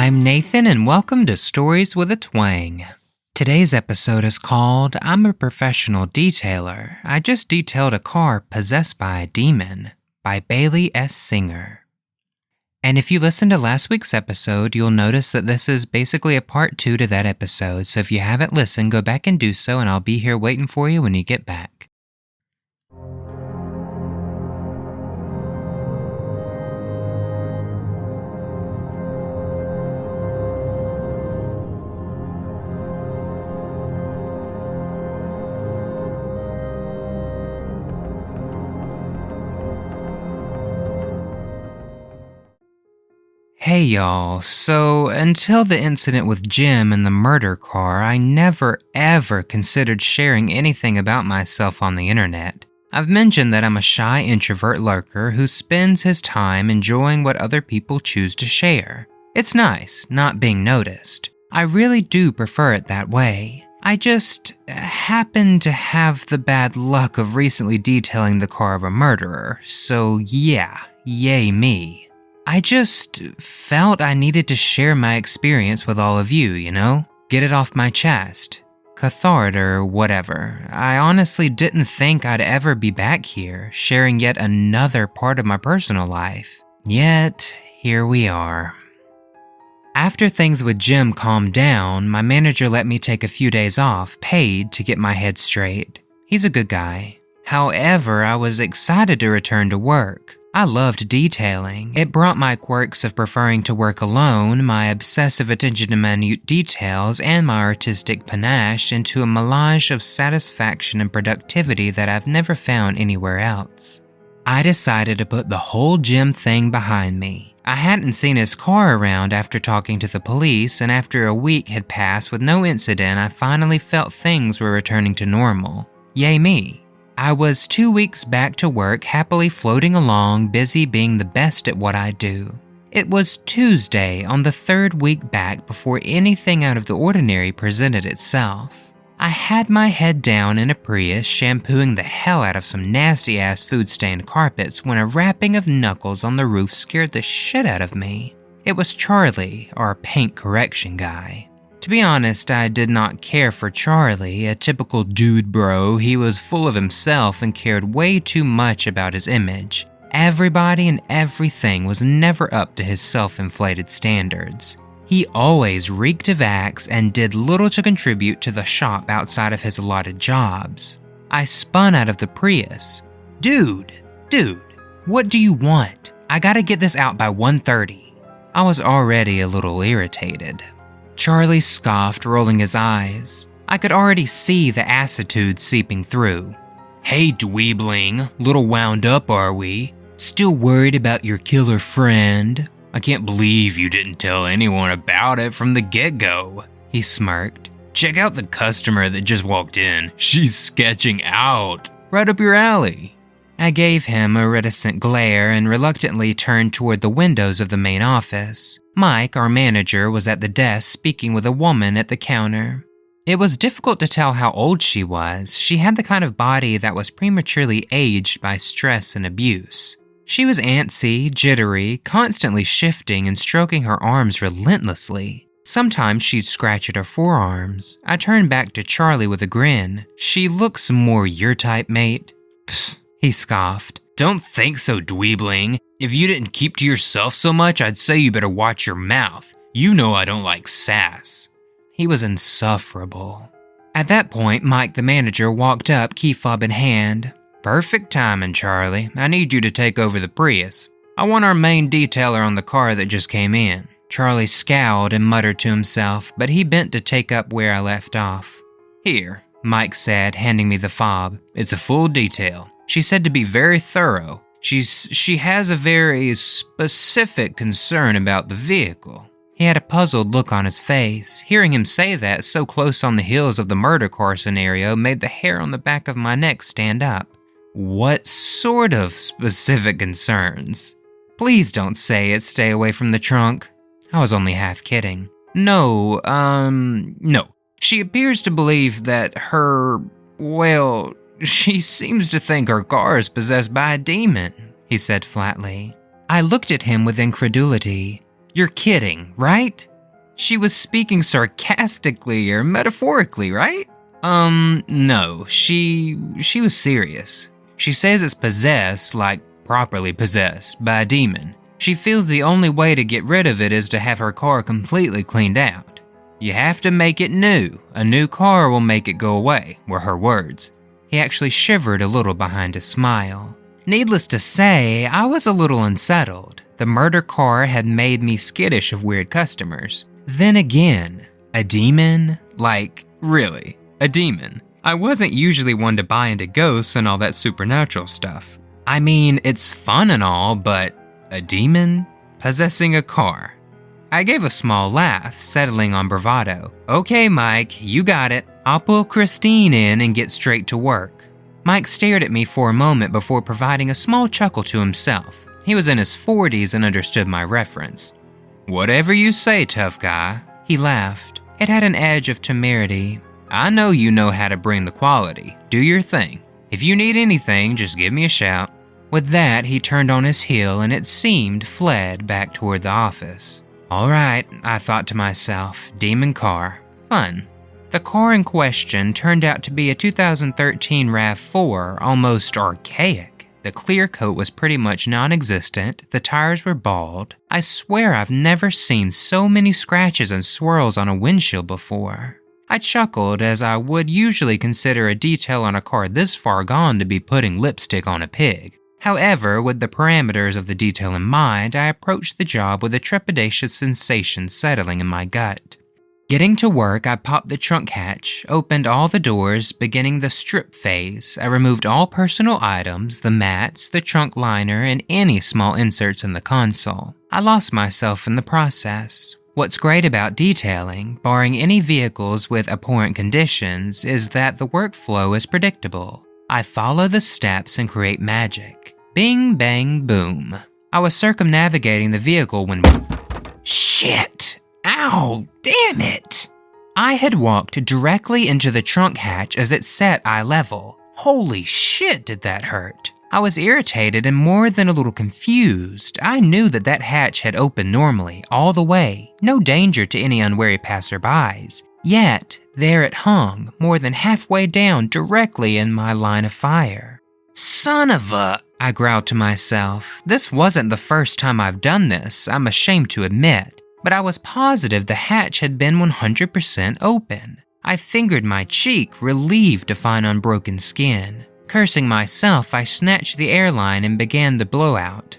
I'm Nathan and welcome to Stories with a Twang. Today's episode is called I'm a Professional Detailer. I just detailed a car possessed by a demon by Bailey S. Singer. And if you listened to last week's episode, you'll notice that this is basically a part 2 to that episode, so if you haven't listened, go back and do so and I'll be here waiting for you when you get back. Hey y'all, so until the incident with Jim and the murder car, I never ever considered sharing anything about myself on the internet. I've mentioned that I'm a shy introvert lurker who spends his time enjoying what other people choose to share. It's nice, not being noticed. I really do prefer it that way. I just happen to have the bad luck of recently detailing the car of a murderer, so yeah, yay me. I just felt I needed to share my experience with all of you, you know? Get it off my chest. Cathartic or whatever. I honestly didn't think I'd ever be back here, sharing yet another part of my personal life. Yet, here we are. After things with Jim calmed down, my manager let me take a few days off, paid, to get my head straight. He's a good guy. However, I was excited to return to work. I loved detailing. It brought my quirks of preferring to work alone, my obsessive attention to minute details, and my artistic panache into a melange of satisfaction and productivity that I've never found anywhere else. I decided to put the whole Jim thing behind me. I hadn't seen his car around after talking to the police, and after a week had passed with no incident, I finally felt things were returning to normal. Yay me. I was 2 weeks back to work, happily floating along, busy being the best at what I do. It was Tuesday on the 3rd week back before anything out of the ordinary presented itself. I had my head down in a Prius, shampooing the hell out of some nasty-ass food-stained carpets when a rapping of knuckles on the roof scared the shit out of me. It was Charlie, our paint correction guy. To be honest, I did not care for Charlie, a typical dude bro. He was full of himself and cared way too much about his image. Everybody and everything was never up to his self-inflated standards. He always reeked of axe and did little to contribute to the shop outside of his allotted jobs. I spun out of the Prius. Dude, what do you want? I gotta get this out by 1:30. I was already a little irritated. Charlie scoffed, rolling his eyes. I could already see the acidity seeping through. Hey, dweebling, little wound up are we? Still worried about your killer friend? I can't believe you didn't tell anyone about it from the get-go, he smirked. Check out the customer that just walked in. She's sketching out. Right up your alley. I gave him a reticent glare and reluctantly turned toward the windows of the main office. Mike, our manager, was at the desk speaking with a woman at the counter. It was difficult to tell how old she was. She had the kind of body that was prematurely aged by stress and abuse. She was antsy, jittery, constantly shifting and stroking her arms relentlessly. Sometimes she'd scratch at her forearms. I turned back to Charlie with a grin. She looks more your type, mate. Pfft. He scoffed. Don't think so, dweebling. If you didn't keep to yourself so much, I'd say you better watch your mouth. You know I don't like sass. He was insufferable. At that point, Mike the manager walked up, key fob in hand. Perfect timing, Charlie. I need you to take over the Prius. I want our main detailer on the car that just came in. Charlie scowled and muttered to himself, but he bent to take up where I left off. Here, Mike said, handing me the fob. It's a full detail. She said to be very thorough. She has a very specific concern about the vehicle. He had a puzzled look on his face. Hearing him say that so close on the heels of the murder car scenario made the hair on the back of my neck stand up. What sort of specific concerns? Please don't say it's stay away from the trunk. I was only half kidding. No. She appears to believe that she seems to think her car is possessed by a demon, he said flatly. I looked at him with incredulity. You're kidding, right? She was speaking sarcastically or metaphorically, right? No, she was serious. She says it's possessed, like properly possessed, by a demon. She feels the only way to get rid of it is to have her car completely cleaned out. You have to make it new. A new car will make it go away, were her words. He actually shivered a little behind his smile. Needless to say, I was a little unsettled. The murder car had made me skittish of weird customers. Then again, a demon? Like, really, a demon. I wasn't usually one to buy into ghosts and all that supernatural stuff. I mean, it's fun and all, but a demon? Possessing a car. I gave a small laugh, settling on bravado. Okay, Mike, you got it. I'll pull Christine in and get straight to work. Mike stared at me for a moment before providing a small chuckle to himself. He was in his 40s and understood my reference. Whatever you say, tough guy. He laughed. It had an edge of temerity. I know you know how to bring the quality. Do your thing. If you need anything, just give me a shout. With that, he turned on his heel and it seemed fled back toward the office. All right, I thought to myself, demon car. Fun. The car in question turned out to be a 2013 RAV4, almost archaic. The clear coat was pretty much non-existent, the tires were bald. I swear I've never seen so many scratches and swirls on a windshield before. I chuckled as I would usually consider a detail on a car this far gone to be putting lipstick on a pig. However, with the parameters of the detail in mind, I approached the job with a trepidatious sensation settling in my gut. Getting to work, I popped the trunk hatch, opened all the doors, beginning the strip phase. I removed all personal items, the mats, the trunk liner, and any small inserts in the console. I lost myself in the process. What's great about detailing, barring any vehicles with abhorrent conditions, is that the workflow is predictable. I follow the steps and create magic. Bing, bang, boom. I was circumnavigating the vehicle when... Shit! Ow! Damn it! I had walked directly into the trunk hatch as it set eye level. Holy shit, did that hurt. I was irritated and more than a little confused. I knew that hatch had opened normally, all the way. No danger to any unwary passerbys. Yet, there it hung, more than halfway down directly in my line of fire. Son of a... I growled to myself. This wasn't the first time I've done this, I'm ashamed to admit. But I was positive the hatch had been 100% open. I fingered my cheek, relieved to find unbroken skin. Cursing myself, I snatched the airline and began the blowout.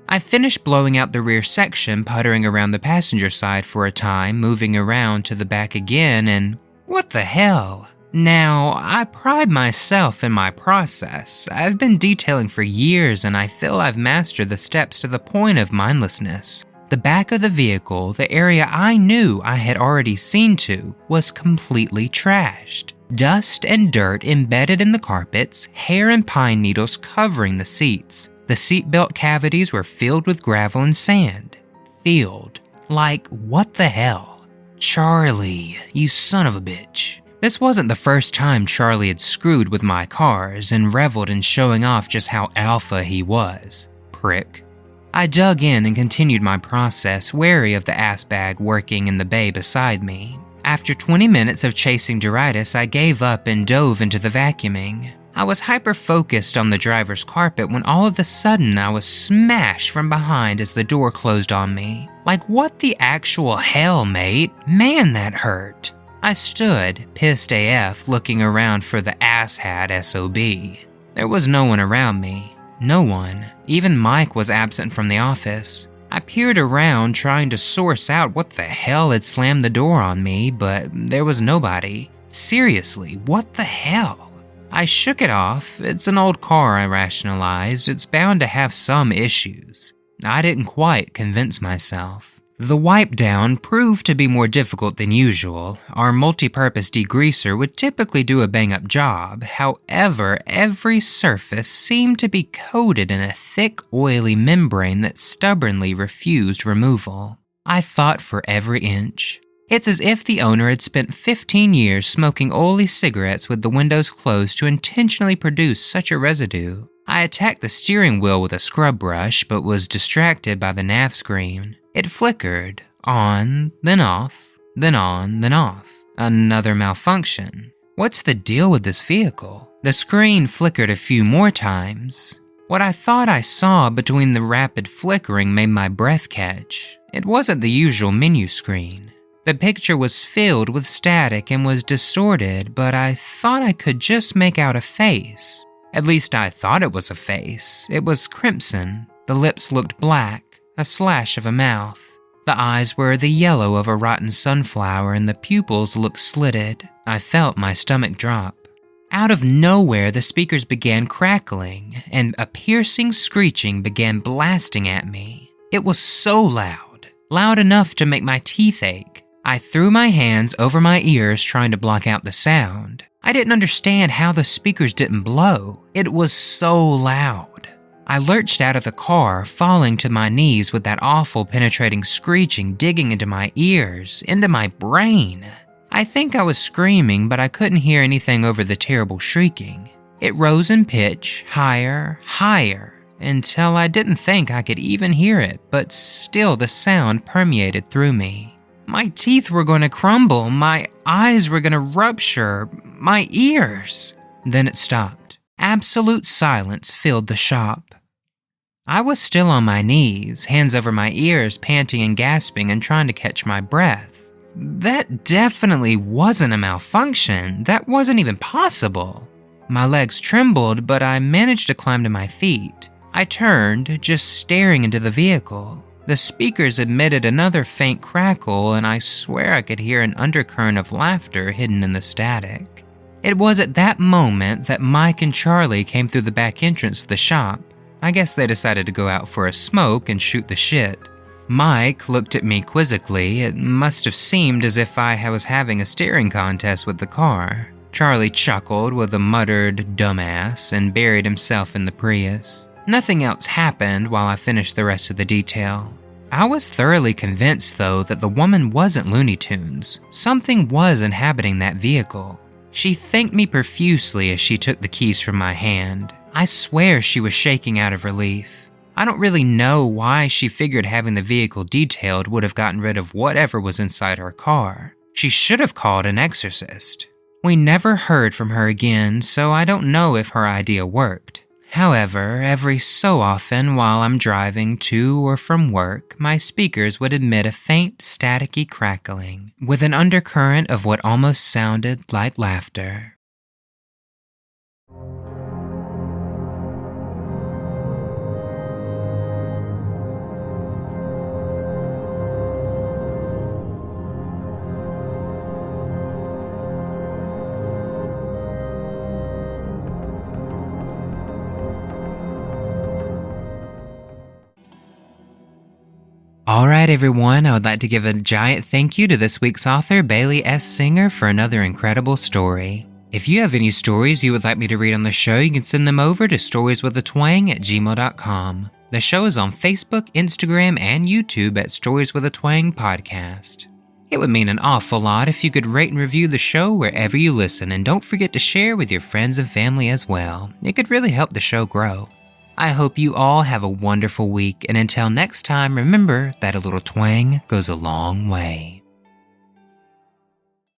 I finished blowing out the rear section, puttering around the passenger side for a time, moving around to the back again, and what the hell? Now, I pride myself in my process. I've been detailing for years and I feel I've mastered the steps to the point of mindlessness. The back of the vehicle, the area I knew I had already seen to, was completely trashed. Dust and dirt embedded in the carpets, hair and pine needles covering the seats. The seatbelt cavities were filled with gravel and sand. Filled. Like, what the hell? Charlie, you son of a bitch. This wasn't the first time Charlie had screwed with my cars and reveled in showing off just how alpha he was. Prick. I dug in and continued my process, wary of the ass bag working in the bay beside me. After 20 minutes of chasing detritus, I gave up and dove into the vacuuming. I was hyper-focused on the driver's carpet when all of a sudden I was smashed from behind as the door closed on me. Like, what the actual hell, mate? Man, that hurt. I stood, pissed AF, looking around for the asshat SOB. There was no one around me. No one. Even Mike was absent from the office. I peered around trying to source out what the hell had slammed the door on me, but there was nobody. Seriously, what the hell? I shook it off. It's an old car, I rationalized. It's bound to have some issues. I didn't quite convince myself. The wipe down proved to be more difficult than usual. Our multi-purpose degreaser would typically do a bang-up job. However, every surface seemed to be coated in a thick, oily membrane that stubbornly refused removal. I fought for every inch. It's as if the owner had spent 15 years smoking oily cigarettes with the windows closed to intentionally produce such a residue. I attacked the steering wheel with a scrub brush, but was distracted by the nav screen. It flickered, On, then off, then on, then off. Another malfunction. What's the deal with this vehicle? The screen flickered a few more times. What I thought I saw between the rapid flickering made my breath catch. It wasn't the usual menu screen. The picture was filled with static and was distorted, but I thought I could just make out a face. At least I thought it was a face. It was crimson. The lips looked black, a slash of a mouth. The eyes were the yellow of a rotten sunflower and the pupils looked slitted. I felt my stomach drop. Out of nowhere, the speakers began crackling, and a piercing screeching began blasting at me. It was so loud, loud enough to make my teeth ache. I threw my hands over my ears trying to block out the sound. I didn't understand how the speakers didn't blow. It was so loud. I lurched out of the car, falling to my knees with that awful penetrating screeching digging into my ears, into my brain. I think I was screaming, but I couldn't hear anything over the terrible shrieking. It rose in pitch, higher, higher, until I didn't think I could even hear it, but still the sound permeated through me. My teeth were going to crumble, my eyes were going to rupture, my ears. Then it stopped. Absolute silence filled the shop. I was still on my knees, hands over my ears, panting and gasping and trying to catch my breath. That definitely wasn't a malfunction. That wasn't even possible. My legs trembled, but I managed to climb to my feet. I turned, just staring into the vehicle. The speakers emitted another faint crackle, and I swear I could hear an undercurrent of laughter hidden in the static. It was at that moment that Mike and Charlie came through the back entrance of the shop. I guess they decided to go out for a smoke and shoot the shit. Mike looked at me quizzically. It must have seemed as if I was having a staring contest with the car. Charlie chuckled with a muttered "dumbass" and buried himself in the Prius. Nothing else happened while I finished the rest of the detail. I was thoroughly convinced, though, that the woman wasn't Looney Tunes. Something was inhabiting that vehicle. She thanked me profusely as she took the keys from my hand. I swear she was shaking out of relief. I don't really know why she figured having the vehicle detailed would have gotten rid of whatever was inside her car. She should have called an exorcist. We never heard from her again, so I don't know if her idea worked. However, every so often while I'm driving to or from work, my speakers would emit a faint, staticky crackling, with an undercurrent of what almost sounded like laughter. Alright everyone, I would like to give a giant thank you to this week's author, Bailey S. Singer, for another incredible story. If you have any stories you would like me to read on the show, you can send them over to storieswithatwang@gmail.com. The show is on Facebook, Instagram, and YouTube at Stories with a Twang Podcast. It would mean an awful lot if you could rate and review the show wherever you listen, and don't forget to share with your friends and family as well. It could really help the show grow. I hope you all have a wonderful week, and until next time, remember that a little twang goes a long way.